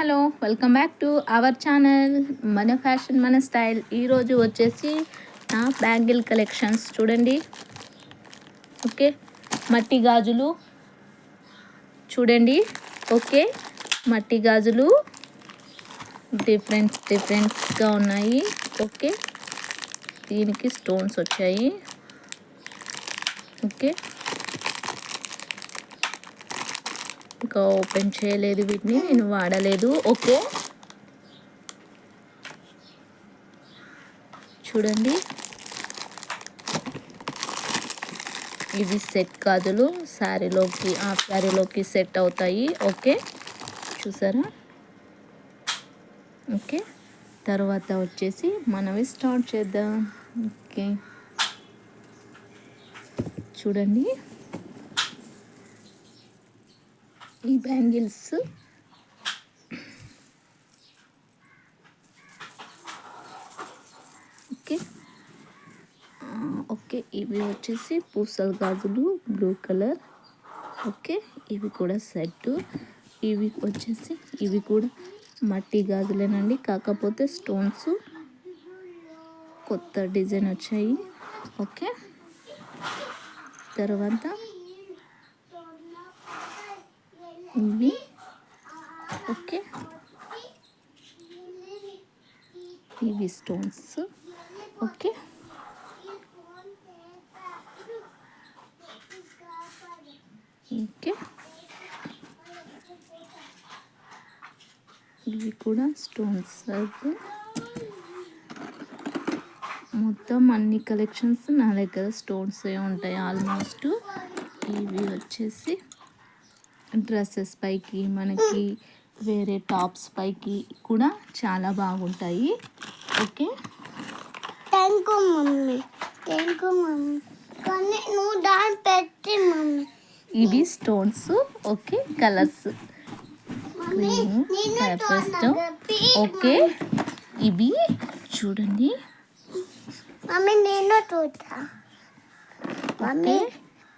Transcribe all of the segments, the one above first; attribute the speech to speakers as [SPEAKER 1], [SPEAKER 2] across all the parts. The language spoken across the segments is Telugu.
[SPEAKER 1] Hello welcome back to our channel మన ఫ్యాషన్ మన స్టైల్. ఈరోజు వచ్చేసి నా బ్యాంగిల్ కలెక్షన్స్ చూడండి. ఓకే, మట్టి గాజులు చూడండి. ఓకే, మట్టి గాజులు డిఫరెంట్గా ఉన్నాయి. ఓకే, దీనికి స్టోన్స్ వచ్చాయి. ఓకే, ఇంకా ఓపెన్ చేయలేదు, వీటిని నేను వాడలేదు. ఓకే, చూడండి, ఇవి సెట్ గాజులు శారీలోకి హాఫ్ శారీలోకి సెట్ అవుతాయి. ఓకే, చూసారా? ఓకే, తర్వాత వచ్చేసి మనవి స్టార్ట్ చేద్దాం. ఓకే, చూడండి, ఈ బ్యాంగిల్స్ ఓకే ఓకే ఇవి వచ్చేసి పూసల గాజులు బ్లూ కలర్. ఓకే, ఇవి కూడా సెట్. ఇవి వచ్చేసి ఇవి కూడా మట్టి గాజులేనండి, కాకపోతే స్టోన్స్ కొత్త డిజైన్ వచ్చాయి. ఓకే, తర్వాత ఇవి ఓకే, ఇవి స్టోన్స్. ఓకే, ఓకే, ఇవి కూడా స్టోన్స్. మొత్తం అన్ని కలెక్షన్స్ నా దగ్గర స్టోన్స్ ఉంటాయి ఆల్మోస్ట్. ఇవి వచ్చేసి డ్రెస్సెస్ పైకి, మనకి వేరే టాప్స్ పైకి కూడా చాలా బాగుంటాయి. Okay,
[SPEAKER 2] thank you mummy. కానీ నువ్వు దాన్ని పెట్టి మమ్మీ.
[SPEAKER 1] ఇవి stones. Okay, colours green, paper. Okay, ఇవి చూడండి
[SPEAKER 2] మమ్మీ, నేను చూస్తా. మమ్మీ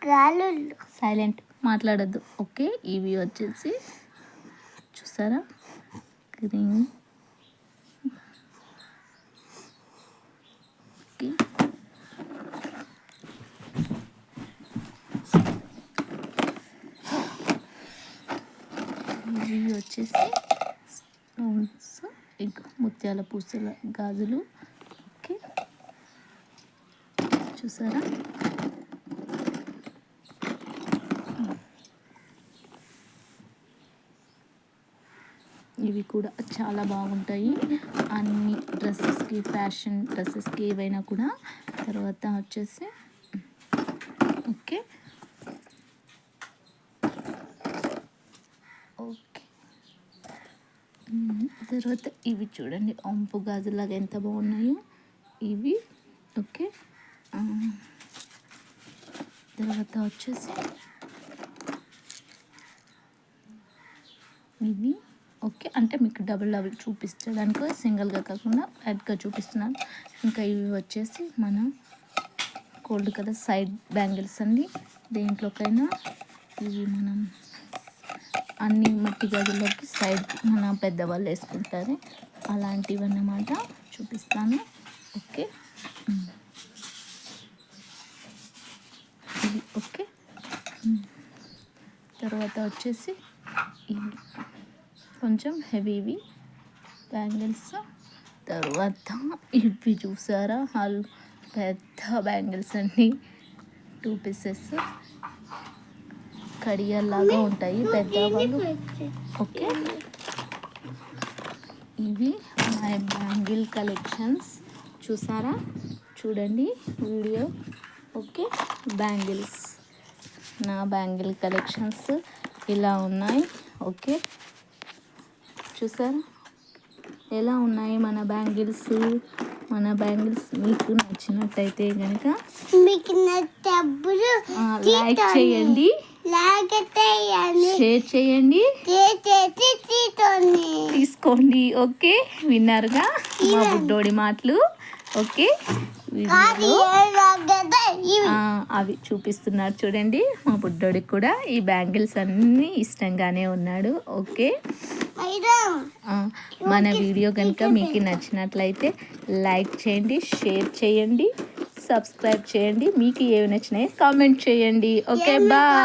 [SPEAKER 2] గాలు
[SPEAKER 1] సైలెంట్, మాట్లాడద్దు. ఓకే, ఇవి వచ్చేసి చూసారా, గ్రీన్. ఓకే, ఇవి వచ్చేసి స్టోన్స్, ఇంకా ముత్యాల పూసల గాజులు. ఓకే, చూసారా? ఇవి కూడా చాలా బాగుంటాయి అన్ని డ్రెస్సెస్కి, ఫ్యాషన్ డ్రెస్సెస్కి ఏవైనా కూడా. తర్వాత వచ్చేసి ఓకే ఓకే తర్వాత ఇవి చూడండి, ఒంపు గాజులాగా ఎంత బాగున్నాయో ఇవి. ఓకే, తర్వాత వచ్చేసి ఇవి. ఓకే, అంటే మీకు డబుల్ చూపించడానికి సింగిల్గా కాకుండా యాడ్గా చూపిస్తున్నాను. ఇంకా ఇవి వచ్చేసి మన గోల్డ్ కలర్ సైడ్ బ్యాంగిల్స్ అండి. దేంట్లోకైనా ఇవి మనం అన్ని మట్టి గదుల్లోకి సైడ్ మన పెద్దవాళ్ళు వేసుకుంటారు, అలాంటివి అన్నమాట. చూపిస్తాను. ఓకే, ఇవి. ఓకే, తర్వాత వచ్చేసి ఇవి కొంచెం హెవీవి బ్యాంగిల్స్. తర్వాత ఇవి చూసారా, పెద్ద బ్యాంగిల్స్ అండి, 2 పీసెస్ కడియల్లాగా ఉంటాయి పెద్దవాళ్ళు. ఓకే, ఇవి మై బ్యాంగిల్ కలెక్షన్స్. చూసారా? చూడండి వీడియో. ఓకే, బ్యాంగిల్స్, నా బ్యాంగిల్ కలెక్షన్స్ ఇలా ఉన్నాయి. ఓకే, చూసారా ఎలా ఉన్నాయి మన బ్యాంగిల్స్? మీకు నచ్చినట్టయితే కనుక
[SPEAKER 2] మీకు నచ్చినప్పుడు
[SPEAKER 1] లైక్ చేయండి, షేర్ చేయండి, తీసుకోండి. ఓకే, విన్నారుగా మా బుడ్డోడి మాటలు. ఓకే, వీడియోలో
[SPEAKER 2] కదా ఇవి
[SPEAKER 1] అవి చూపిస్తున్నారు చూడండి. మా బుడ్డోడికి కూడా ఈ బ్యాంగిల్స్ అన్నీ ఇష్టంగానే ఉన్నాడు. ఓకే,
[SPEAKER 2] అయినా
[SPEAKER 1] మన వీడియో కనుక మీకు నచ్చినట్లయితే లైక్ చేయండి, షేర్ చేయండి, సబ్స్క్రైబ్ చేయండి. మీకు ఏవి నచ్చినాయో కామెంట్ చేయండి. Okay, bye.